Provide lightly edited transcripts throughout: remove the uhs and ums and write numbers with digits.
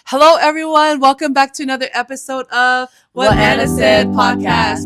Hello, everyone. Welcome back to another episode of What Anna Said podcast.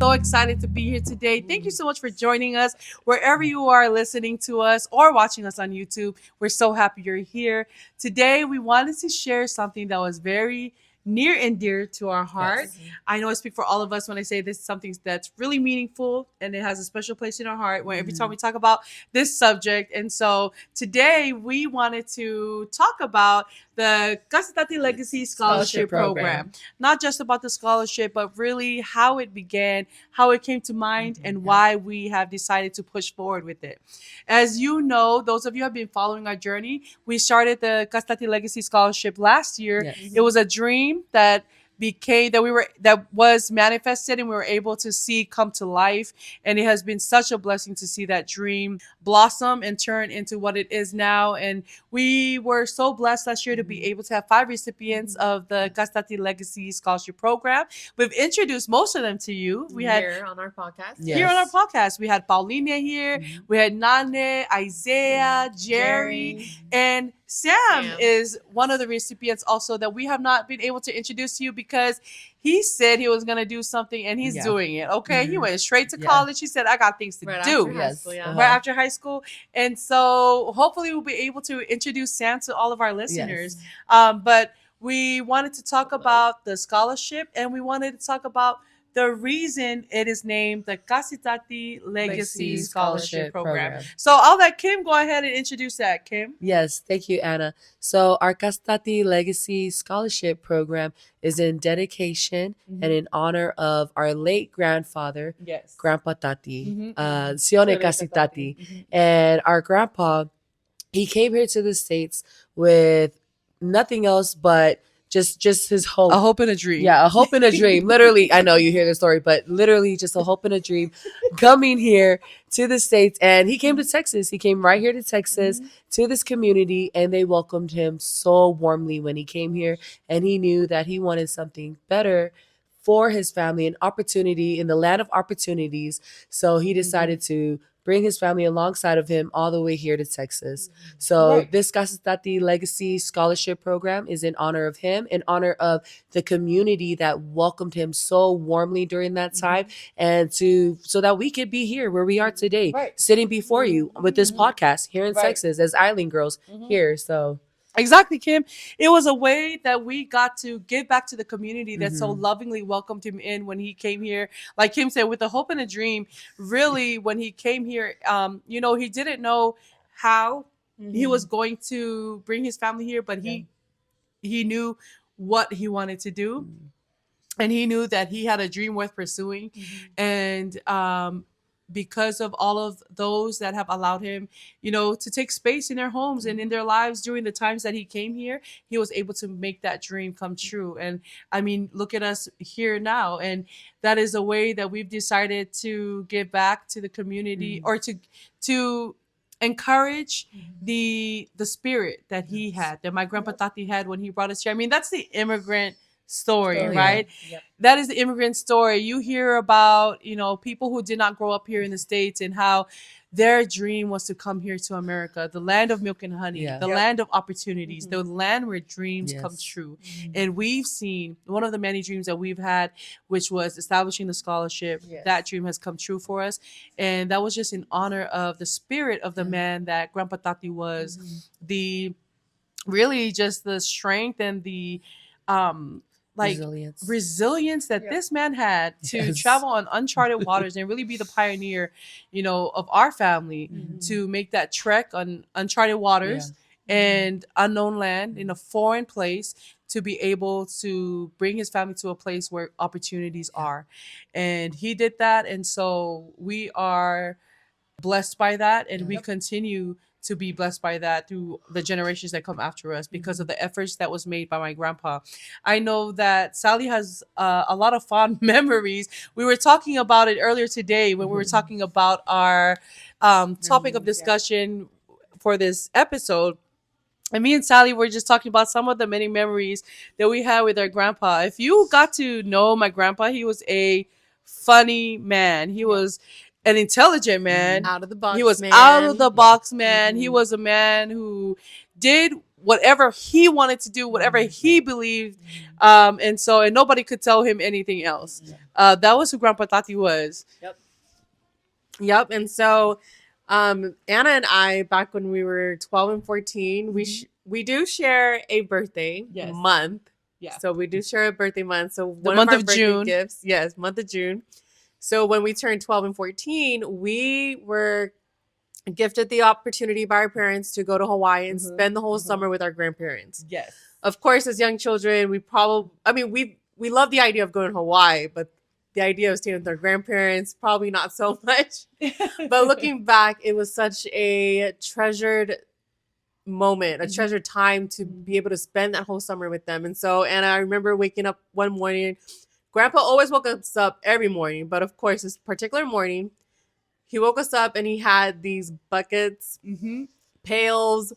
So excited to be here today. Thank you so much for joining us wherever you are listening to us or watching us on YouTube. We're so happy you're here. Today, we wanted to share something that was very near and dear to our heart. Yes. I know I speak for all of us when I say this is something that's really meaningful and it has a special place in our heart when every time we talk about this subject. And so today we wanted to talk about the Kasitati Legacy Scholarship Program. Not just about the scholarship, but really how it began, how it came to mind, and why we have decided to push forward with it. As you know, those of you who have been following our journey, we started the Kasitati Legacy Scholarship last year. Yes. It was a dream that was manifested and we were able to see come to life, and it has been such a blessing to see that dream blossom and turn into what it is now. And we were so blessed last year to be able to have 5 recipients of the Kasitati Legacy Scholarship Program. We've introduced most of them to you. We had Here on our podcast. here on our podcast, we had Paulina here, we had Nane, Isaiah, Jerry, and Sam is one of the recipients also that we have not been able to introduce to you because he said he was going to do something and he's doing it. Okay. He went straight to college. He said, I got things to Right do. after high school, yeah. Right after high school. And so hopefully we'll be able to introduce Sam to all of our listeners. But we wanted to talk about the scholarship, and we wanted to talk about the reason it is named the Kasitati Legacy Scholarship Program. So I'll let Kim go ahead and introduce that. Kim? Yes, thank you, Anna. So our Kasitati Legacy Scholarship Program is in dedication and in honor of our late grandfather, Yes. Grandpa Tati, Sione Kasitati. And our grandpa, he came here to the States with nothing else but just his hope. A hope and a dream. Yeah, a hope and a dream. Literally, I know you hear the story, but literally just a hope and a dream coming here to the States. And he came to Texas. He came right here to Texas to this community, and they welcomed him so warmly when he came here. And he knew that he wanted something better for his family, an opportunity in the land of opportunities. So he decided to bring his family alongside of him all the way here to Texas. So this Kasitati Legacy Scholarship Program is in honor of him, in honor of the community that welcomed him so warmly during that time, and so that we could be here where we are today, sitting before you with this podcast here in Texas as Island Girls here. So exactly, Kim. It was a way that we got to give back to the community that so lovingly welcomed him in when he came here. Like Kim said, with a hope and a dream. Really, when he came here, he didn't know how he was going to bring his family here, but he knew what he wanted to do, and he knew that he had a dream worth pursuing, and because of all of those that have allowed him, to take space in their homes and in their lives during the times that he came here, he was able to make that dream come true. And I mean, look at us here now. And that is a way that we've decided to give back to the community, or to encourage the spirit that he had, that my grandpa Tati had when he brought us here. I mean, that's the immigrant story, right? That is the immigrant story. You hear about, people who did not grow up here in the States and how their dream was to come here to America, the land of milk and honey, the land of opportunities, the land where dreams come true. And we've seen one of the many dreams that we've had, which was establishing the scholarship. That dream has come true for us. And that was just in honor of the spirit of the man that Grandpa Tati was, really just the strength and the resilience that this man had to travel on uncharted waters and really be the pioneer, of our family, to make that trek on uncharted waters and unknown land in a foreign place, to be able to bring his family to a place where opportunities are. And he did that. And so we are blessed by that, and we continue to be blessed by that through the generations that come after us because of the efforts that was made by my grandpa. I know that Sally has a lot of fond memories. We were talking about it earlier today when we were talking about our topic of discussion for this episode. And me and Sally were just talking about some of the many memories that we had with our grandpa. If you got to know my grandpa, he was a funny man. He was an intelligent man. Out of the box. He was man. out of the box man. He Mhm. was a man who did whatever he wanted to do, whatever he believed. And nobody could tell him anything else. That was who Grandpa Tati was. Yep. And so Anna and I, back when we were 12 and 14, we do share a birthday month. Yeah. So we do share a birthday month. So The one month of our of birthday June. gifts, month of June. So when we turned 12 and 14, we were gifted the opportunity by our parents to go to Hawaii and spend the whole summer with our grandparents. Yes. Of course, as young children, we love the idea of going to Hawaii, but the idea of staying with our grandparents, probably not so much. But looking back, it was such a treasured moment, a treasured time to be able to spend that whole summer with them. And I remember waking up one morning. Grandpa always woke us up every morning, but of course, this particular morning, he woke us up and he had these buckets, pails.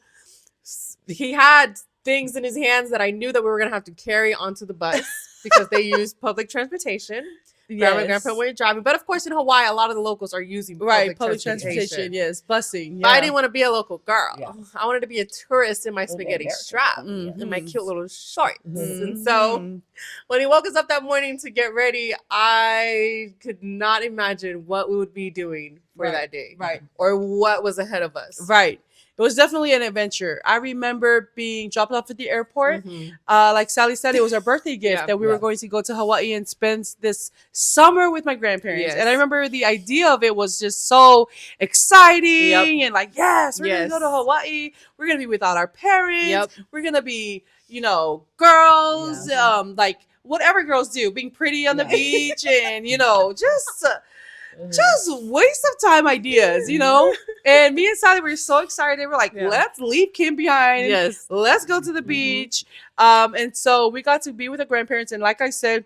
He had things in his hands that I knew that we were going to have to carry onto the bus because they use public transportation. Grandma and Grandpa were driving. But of course, in Hawaii, a lot of the locals are using public transportation. Yes, busing. But I didn't want to be a local girl. Yeah. I wanted to be a tourist in my spaghetti strap and my cute little shorts. And so when he woke us up that morning to get ready, I could not imagine what we would be doing for that day. Right. Or what was ahead of us. Right. It was definitely an adventure. I remember being dropped off at the airport. Like Sally said, it was our birthday gift that we were going to go to Hawaii and spend this summer with my grandparents. Yes. And I remember the idea of it was just so exciting and like, yes, we're going to go to Hawaii. We're going to be without our parents. We're going to be, girls, like whatever girls do, being pretty on the beach and, just waste of time ideas, And me and Sally were so excited. We're like, let's leave Kim behind. Yes. Let's go to the beach. And so we got to be with the grandparents. And like I said,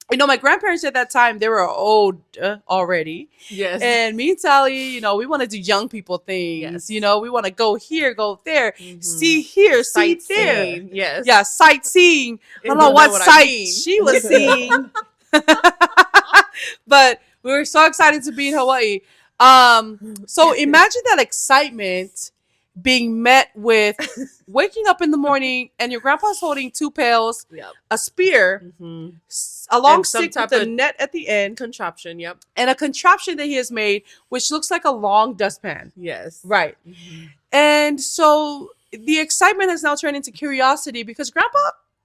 my grandparents at that time, they were old already. Yes. And me and Sally, we want to do young people things. We want to go here, go there, see here, see there. Yes. Yeah, sightseeing. I don't know what sight she was seeing. But we were so excited to be in Hawaii. So imagine that excitement being met with waking up in the morning and your grandpa's holding 2 pails, a spear, a long stick with a net at the end, contraption, and a contraption that he has made, which looks like a long dustpan. Yes. Right. And so the excitement has now turned into curiosity because Grandpa,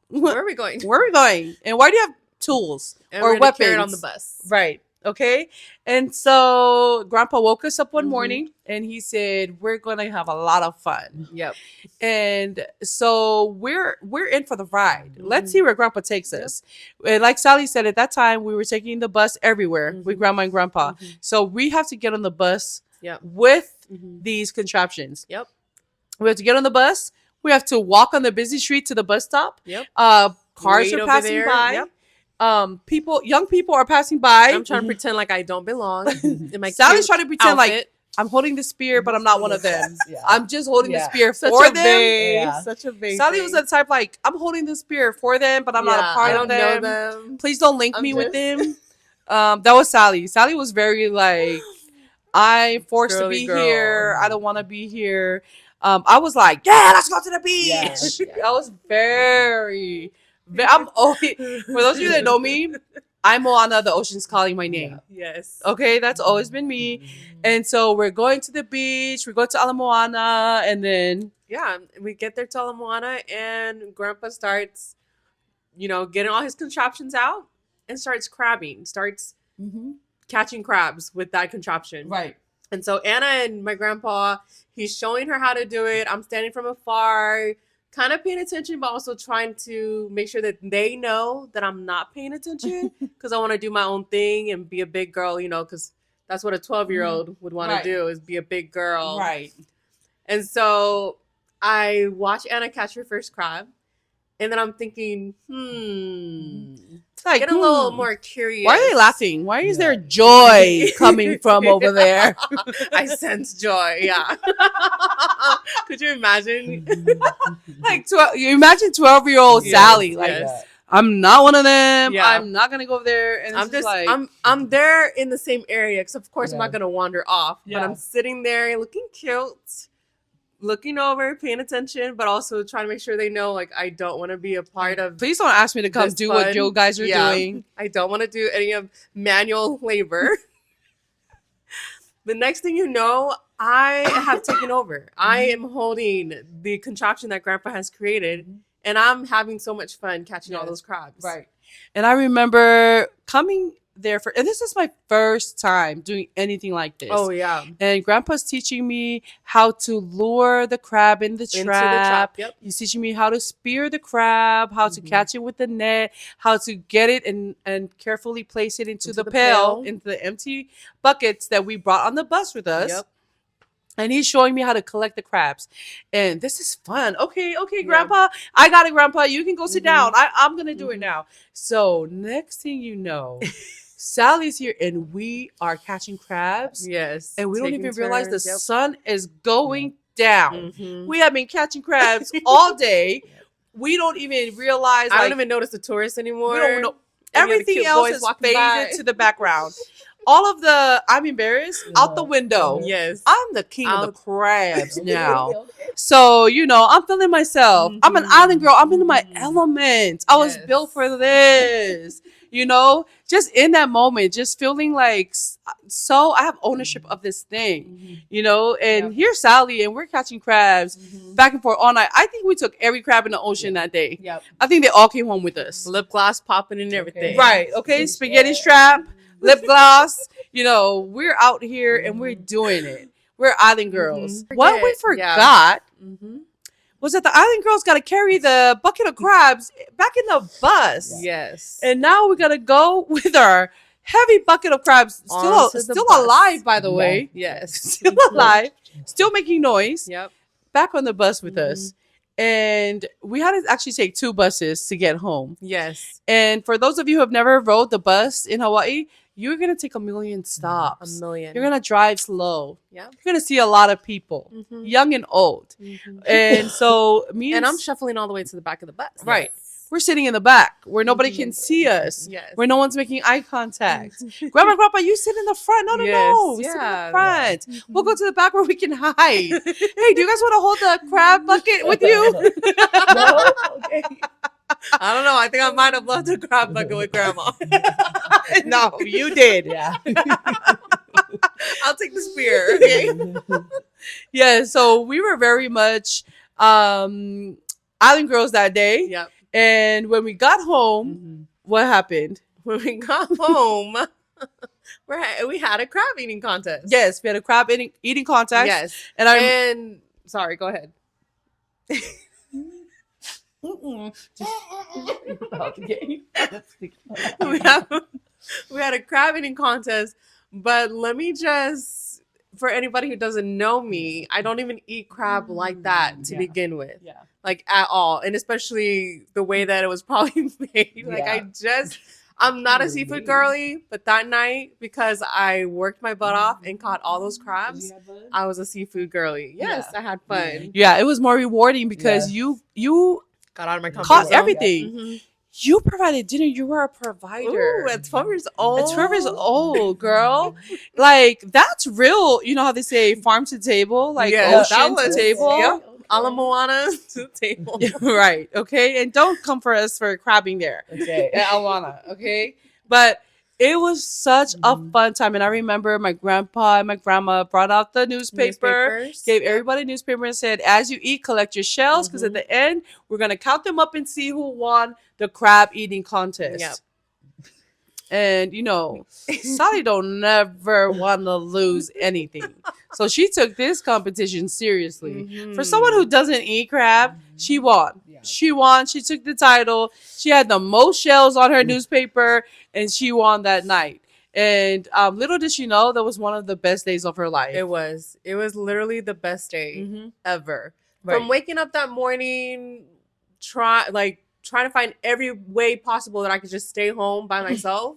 where are we going? Where are we going? And why do you have tools or weapons? Carry it on the bus. Right. Okay. And so Grandpa woke us up one morning and he said, we're going to have a lot of fun. Yep. And so we're in for the ride. Let's see where Grandpa takes us. And like Sally said, at that time, we were taking the bus everywhere with Grandma and Grandpa. So we have to get on the bus with these contraptions. Yep. We have to get on the bus. We have to walk on the busy street to the bus stop. Yep. Cars are passing by. Yep. Young people are passing by. I'm trying to pretend like I don't belong. In my Sally's trying to pretend like I'm holding the spear, but I'm not one of them. I'm just holding the spear for them. Such a vague Sally was the type like, I'm holding the spear for them, but I'm not a part of them. I don't know them. Please don't link me with them. That was Sally. Sally was very like, I'm forced to be here. I don't want to be here. I was like, let's go to the beach. I was very... for those of you that know me, I'm Moana, the ocean's calling my name. Yes. Okay, that's always been me. And so we're going to the beach, we go to Ala Moana, and then... Yeah, we get there to Ala Moana, and Grandpa starts, getting all his contraptions out and starts crabbing, starts catching crabs with that contraption. Right. And so Anna and my grandpa, he's showing her how to do it. I'm standing from afar, kind of paying attention, but also trying to make sure that they know that I'm not paying attention because I want to do my own thing and be a big girl, because that's what a 12-year-old would want to do, is be a big girl. Right. And so I watch Anna catch her first crab, and then I'm thinking, It's like, get a little more curious. Why are they laughing? Why is there joy coming from over there? I sense joy. Yeah. Could you imagine? Like, you imagine 12-year-old Sally. Like, I'm not one of them. Yeah. I'm not gonna go over there. And I'm it's just like, I'm there in the same area, because of course I'm Yeah. not gonna wander off. But Yeah. I'm sitting there looking cute, looking over, paying attention, but also trying to make sure they know, like, I don't want to be a part of. please don't ask me to come this do what fun. you guys are Yeah. doing. I don't want to do any of manual labor. The next thing you know, I have taken over. I am holding the contraption that Grandpa has created, and I'm having so much fun catching all Yes. those crabs. Right. And I remember coming there and this is my first time doing anything like this. Oh yeah. And Grandpa's teaching me how to lure the crab in the trap. Into the trap. Yep. He's teaching me how to spear the crab, how to catch it with the net, how to get it and carefully place it into the pail, into the empty buckets that we brought on the bus with us. Yep. And he's showing me how to collect the crabs. And this is fun. Okay, Grandpa. I got it, Grandpa. You can go sit down. I'm going to do it now. So next thing you know, Sally's here and we are catching crabs. Yes. And we don't Taking even realize the turns. sun is going down. Mhm. We have been catching crabs all day. We don't even realize. I like, don't even notice the tourists anymore. we don't know. Any of the Everything cute else boys is walking faded by. to the background. All of the I'm embarrassed out the window. Yes. I'm the king of the Out. crabs now. So, I'm feeling myself. I'm an island girl. I'm in my element. I was Yes. built for this. Just in that moment, just feeling like so I have ownership of this thing, and here's Sally and we're catching crabs back and forth all night. I think we took every crab in the ocean that day. Yep. I think they all came home with us. Lip gloss popping and everything. Right. Okay. Spaghetti strap, lip gloss. We're out here and we're doing it. We're island girls. What we forgot was that the island girls got to carry the bucket of crabs back in the bus. Yes. And now we got to go with our heavy bucket of crabs. Onto the Still bus. alive, by the way. Yes. Still alive. Still making noise. Yep. Back on the bus with us. And we had to actually take 2 buses to get home. Yes. And for those of you who have never rode the bus in Hawaii, you're going to take a million stops. 1,000,000. You're going to drive slow. Yeah. You're going to see a lot of people, young and old. And so And I'm shuffling all the way to the back of the bus. right. We're sitting in the back where nobody can see us, Yes. where no one's making eye contact. Grandpa, you sit in the front. No. Yes, We sit in the yeah. front. We'll go to the back where we can hide. Hey, do you guys want to hold the crab bucket with you? No? Okay. I don't know. I think I might have loved the crab bucket with Grandma. No, you did. Yeah. I'll take the spear. Okay. Yeah, so we were very much island girls that day. Yep. And when we got home, what happened? When we got home, we had a crab eating contest. Yes, we had a crab eating contest. Yes. And sorry, go ahead. we had a crab eating contest, but let me just, for anybody who doesn't know me, I don't even eat crab like that to begin with. Yeah. Like at all. And especially the way that it was probably made. Like I'm not a seafood girly, but that night, because I worked my butt off and caught all those crabs, I was a seafood girly. Yes, I had fun. Yeah, it was more rewarding because you Got out of my comfort caught zone. everything. Mhm. You provided dinner. You were a provider. Ooh, at 12 years old. At 12 years old, girl. Like, that's real. You know how they say farm to table? Like, Yes, ocean to table? Yep. A la Moana to the table. Right. Okay. And don't come for us for crabbing there. Okay. At Alana. Okay. But it was such a fun time. And I remember my grandpa and my grandma brought out the newspaper, gave everybody a newspaper and said, as you eat, collect your shells. Because at the end, we're going to count them up and see who won the crab eating contest. Yep. And, Sally don't never want to lose anything. So she took this competition seriously. For someone who doesn't eat crab, she won. Yeah. She won. She took the title. She had the most shells on her newspaper, and she won that night. And little did she know, that was one of the best days of her life. It was literally the best day ever. Right. From waking up that morning, trying to find every way possible that I could just stay home by myself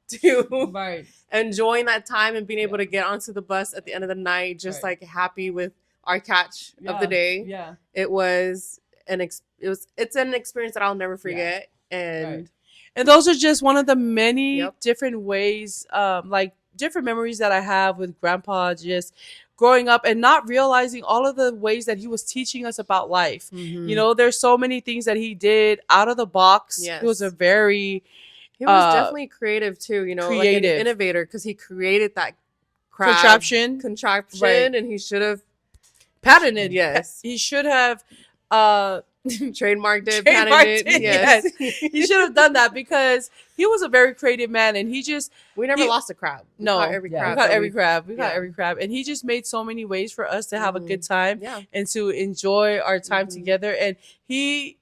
to Right. enjoying that time and being able to get onto the bus at the end of the night, just like happy with our catch of the day. Yeah. It was it's an experience that I'll never forget. And Right. And those are just one of the many Yep. different ways, like different memories that I have with Grandpa, just growing up and not realizing all of the ways that he was teaching us about life. Mhm. You know, there's so many things that he did out of the box. Yes. He was a very he was definitely creative too, you know, like an creative. innovator, because he created that crab Contraption. contraption, Right. and he should have patented. Yes. He should have uh trademarked it, Trademarked patented it, it. Yes. he should have done that, because he was a very creative man, and he just We never he- lost a crab. We no caught every Yeah. crab. we caught that every crab. We caught yeah. every crab, and he just made so many ways for us to have a good time Yeah. and to enjoy our time Mhm. together. And he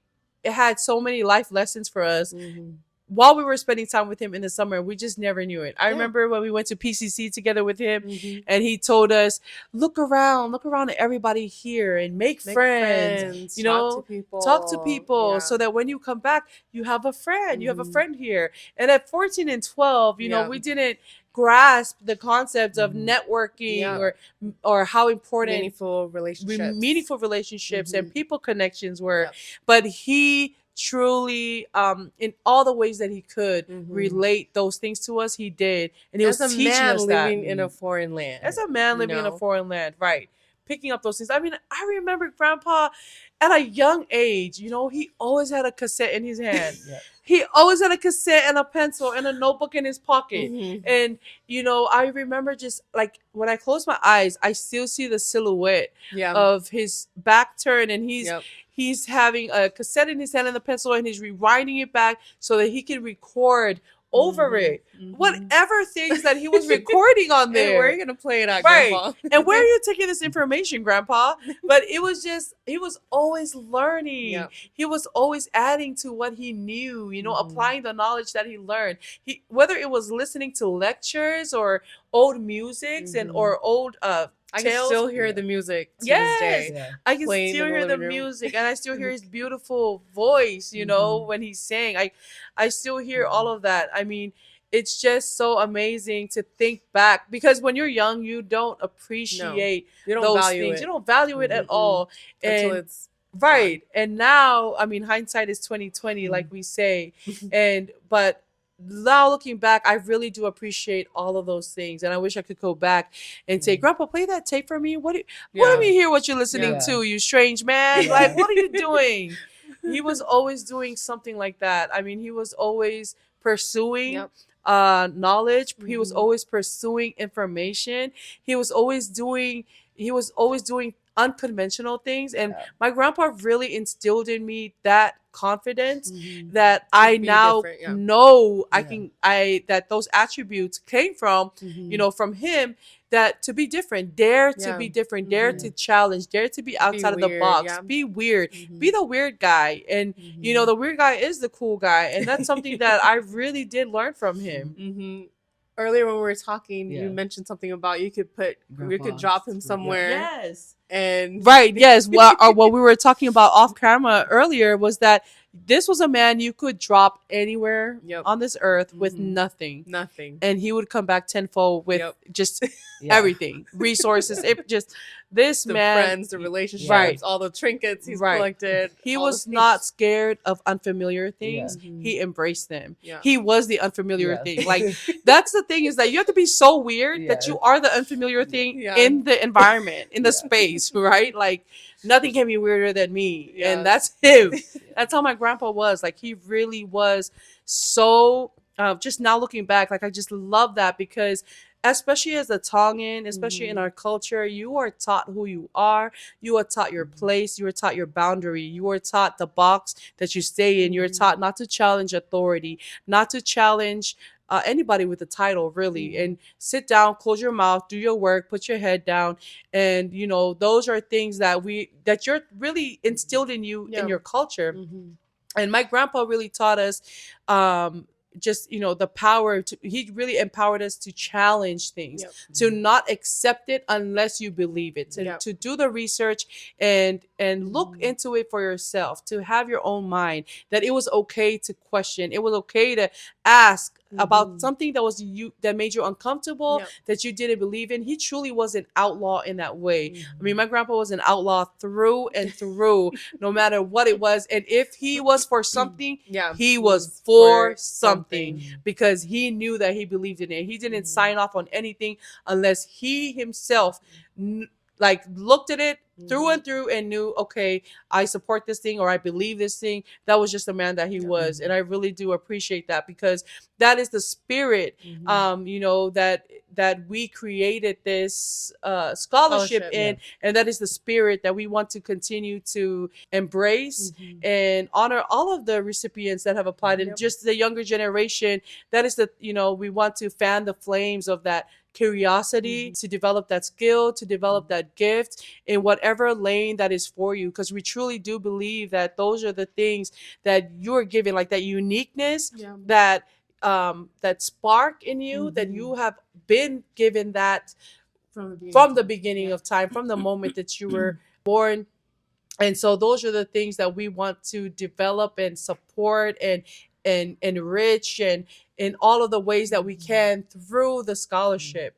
had so many life lessons for us Mhm. while we were spending time with him in the summer. We just never knew it. I Yeah. remember when we went to PCC together with him, Mhm. and he told us, look around at everybody here and make friends. You know, talk to people Yeah. so that when you come back, you have a friend. You have a Mhm. friend here. And at 14 and 12, you know, Yeah. we didn't grasp the concept of Mhm. networking Yeah. or how important meaningful relationships. meaningful relationships and Mhm. people connections were. Yep. But he truly, in all the ways that he could Mhm. relate those things to us, he did. And he As was a teaching man us living that. in a foreign land. As a man you living in a know? foreign land, right? Picking up those things. I mean, I remember Grandpa at a young age, you know, he always had a cassette in his hand. Yeah. He always had a cassette and a pencil and a notebook in his pocket. Mhm. And, you know, I remember just like when I close my eyes, I still see the silhouette Yeah. of his back turned, and Yep. he's having a cassette in his hand and the pencil, and he's rewinding it back so that he can record over Mhm. it. Mhm. Whatever things that he was recording on And there. where are you gonna play it at, Right. Grandpa? And where are you taking this information, Grandpa? But it was just, he was always learning. Yep. He was always adding to what he knew, you know, Mhm. applying the knowledge that he learned. Whether it was listening to lectures or old musics and Mhm. or old I can tales. still hear Yeah. the music to Yes. this day. Yeah. I can playing still in the hear the living room. music, and I still hear his beautiful voice, you know, Mhm. when he's saying. I still hear all of that. I mean, it's just so amazing to think back, because when you're young, you don't appreciate You don't those value things. it You don't value it at Mm-mm. all. until And it's right. And now, I mean, hindsight is 2020, Mhm. like we say. But now looking back, I really do appreciate all of those things. And I wish I could go back and say, Mhm. Grandpa, play that tape for me. Let Yeah. me hear what you're listening Yeah. to, you strange man. Yeah. Like, what are you doing? He was always doing something like that. I mean, he was always pursuing Yep. knowledge. He was Mhm. always pursuing information. He was always doing unconventional things. And Yeah. my grandpa really instilled in me that confidence Mhm. that I be now different, yeah. know Yeah. that those attributes came from, Mhm. you know, from him, that to be different, dare to Yeah. be different, dare Mhm. to challenge, dare to be outside of the weird, box, yeah. be weird, Mhm. be the weird guy. And, you know, Mhm. the weird guy is the cool guy. And that's something that I really did learn from him. Mhm. Earlier when we were talking, Yeah. you mentioned something about you could Grandpa drop him Kasitati. somewhere. Yes. And Right. Yes. What we were talking about off camera earlier was that this was a man you could drop anywhere Yep. on this earth with Mhm. nothing, nothing. and he would come back tenfold with Yep. just Yeah. everything, resources. It just this The man. friends, the relationships, Right. all the trinkets he's Right. collected. He all was the not things. scared of unfamiliar things. Yeah. Mhm. He embraced them. Yeah. He was the unfamiliar Yeah. thing. Like, that's the thing, is that you have to be so weird that Yeah. you are the unfamiliar thing Yeah. in the environment, in the Yeah. space, right? Like, nothing can be weirder than me. Yeah. And that's him. That's how my grandpa was. Like, he really was so, just now looking back, like, I just love that, because especially as a Tongan, especially in Mhm. our culture, you are taught who you are. You are taught your place. You are taught your boundary. You are taught the box that you stay in. You're Mhm. taught not to challenge authority, not to challenge anybody with a title, really. Mhm. And sit down, close your mouth, do your work, put your head down. And, you know, those are things that you're really instilled in you Yeah. in your culture. Mhm. And my grandpa really taught us, just the power to, he really empowered us to challenge things, Yep. to not accept it unless you believe it, Yep. to do the research and look into it for yourself, to have your own mind, that it was okay to question, it was okay to ask about something that made you uncomfortable, Yep. that you didn't believe in. He truly was an outlaw in that way. I mean, my grandpa was an outlaw through and through, no matter what it was. And if he was for something, Yeah, he was for something, because he knew that he believed in it. He didn't sign off on anything unless he himself like looked at it through and through and knew, okay, I support this thing, or I believe this thing. That was just the man that he was. And I really do appreciate that, because that is the spirit, that we created this scholarship in. And that is the spirit that we want to continue to embrace and honor all of the recipients that have applied, and just the younger generation. That is we want to fan the flames of that curiosity, to develop that skill, to develop that gift in whatever lane that is for you, because we truly do believe that those are the things that you're given, like that uniqueness, that spark in you, that you have been given that from the beginning of time, from the moment that you were born. And so those are the things that we want to develop and support and enrich, and in all of the ways that we can through the scholarship,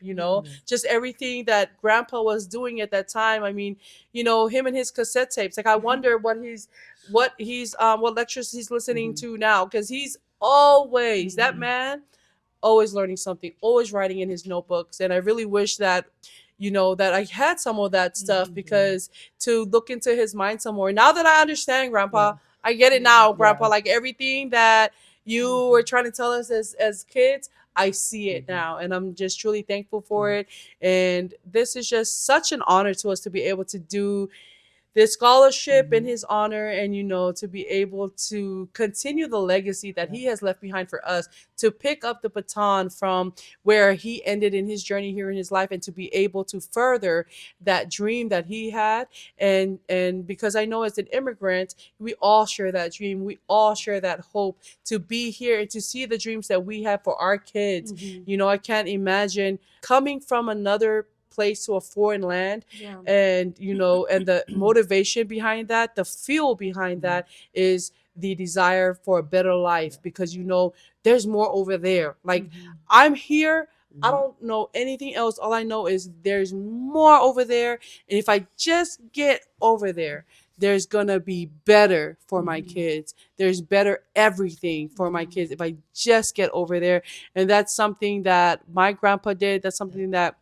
just everything that grandpa was doing at that time. I mean, him and his cassette tapes, like I wonder what lectures he's listening to now, because he's always that man, always learning something, always writing in his notebooks. And I really wish that that I had some of that stuff, because to look into his mind some more. Now that I understand, Grandpa, I get it now, Grandpa. Like everything that you were trying to tell us as kids, I see it now, and I'm just truly thankful for it. And this is just such an honor to us to be able to do this scholarship in his honor, and to be able to continue the legacy that he has left behind for us, to pick up the baton from where he ended in his journey here in his life, and to be able to further that dream that he had. And because I know as an immigrant, we all share that dream, we all share that hope to be here and to see the dreams that we have for our kids. I can't imagine coming from another place to a foreign land, and and the motivation behind that, the fuel behind that, is the desire for a better life, because there's more over there. Like I'm here, I don't know anything else. All I know is there's more over there, and if I just get over there, there's gonna be better for my kids. There's better everything for my kids if I just get over there. And that's something that my grandpa did. That's something that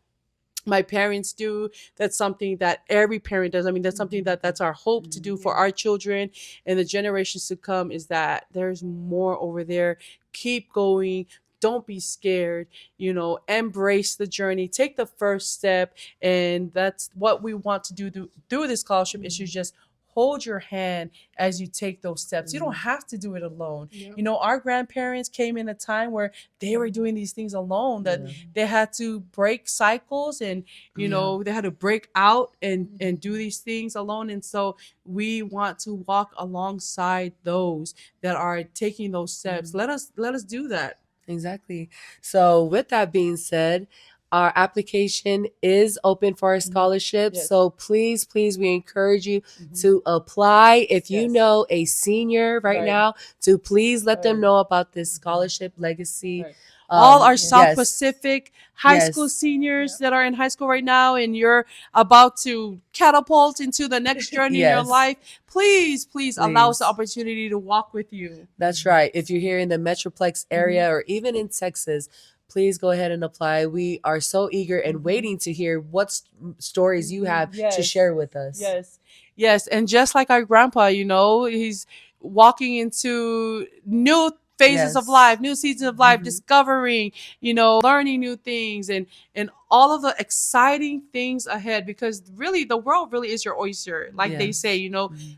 my parents do. That's something that every parent does. I mean, that's something that's our hope to do for our children and the generations to come, is that there's more over there. Keep going. Don't be scared. Embrace the journey. Take the first step. And that's what we want to do through this scholarship, is to just hold your hand as you take those steps. You don't have to do it alone. Our grandparents came in a time where they were doing these things alone, that they had to break cycles, and they had to break out and do these things alone. And so we want to walk alongside those that are taking those steps. Let us do that. Exactly. So with that being said, our application is open for our scholarship. Yes. So please, we encourage you to apply. If you Yes. know a senior right Right. now, to please let them Right. know about this scholarship legacy. Right. All our South yes. Pacific high Yes. school seniors that are in high school right now, and you're about to catapult into the next journey in your Yes. life, please allow us the Please. opportunity to walk with you. That's right. If you're here in the Metroplex area or even in Texas, please go ahead and apply. We are so eager and waiting to hear what stories you have to Yes. share with us. Yes. And just like our grandpa, he's walking into new phases of Yes. life, new seasons of life, discovering, learning new things, and all of the exciting things ahead, because really the world really is your oyster, like they Yes. say,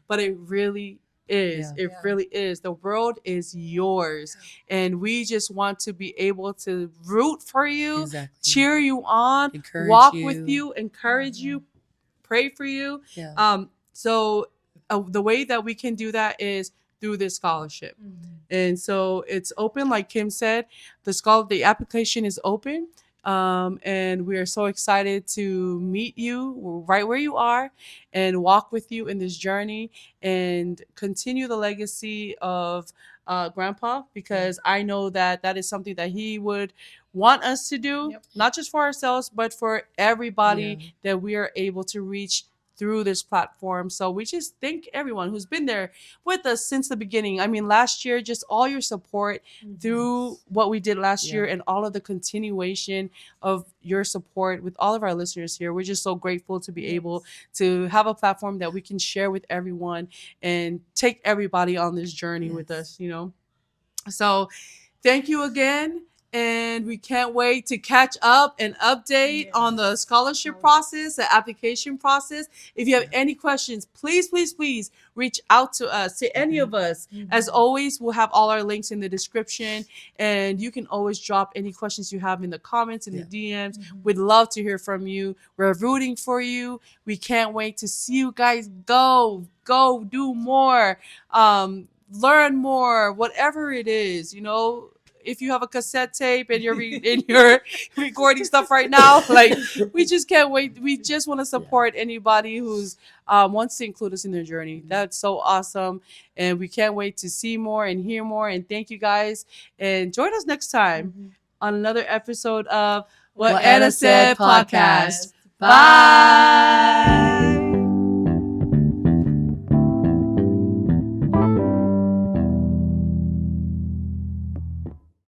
but it really is. Yeah. It really is. The world is yours. And we just want to be able to root for you, Exactly. cheer you on, Encourage walk you. with you, encourage you, pray for you. Yeah. So the way that we can do that is through this scholarship. And so it's open, like Kim said. The application is open. And we are so excited to meet you right where you are and walk with you in this journey and continue the legacy of Grandpa, because I know that that is something that he would want us to do, Yep. not just for ourselves, but for everybody Yeah. that we are able to reach through this platform. So we just thank everyone who's been there with us since the beginning. I mean, last year, just all your support through what we did last year Yeah. and all of the continuation of your support with all of our listeners here. We're just so grateful to be able to have a platform that we can share with everyone and take everybody on this journey with Yes. us, you know? So thank you again. And we can't wait to catch up and update on the scholarship process, the application process. If you have any questions, please, please, please reach out to us, to any of us. As always, we'll have all our links in the description. And you can always drop any questions you have in the comments, in the DMs. We'd love to hear from you. We're rooting for you. We can't wait to see you guys go do more. Learn more, whatever it is, you know. If you have a cassette tape and you're recording stuff right now, like, we just can't wait. We just want to support anybody who's wants to include us in their journey. That's so awesome, and we can't wait to see more and hear more. And thank you guys, and join us next time on another episode of What Anna Said podcast. Bye.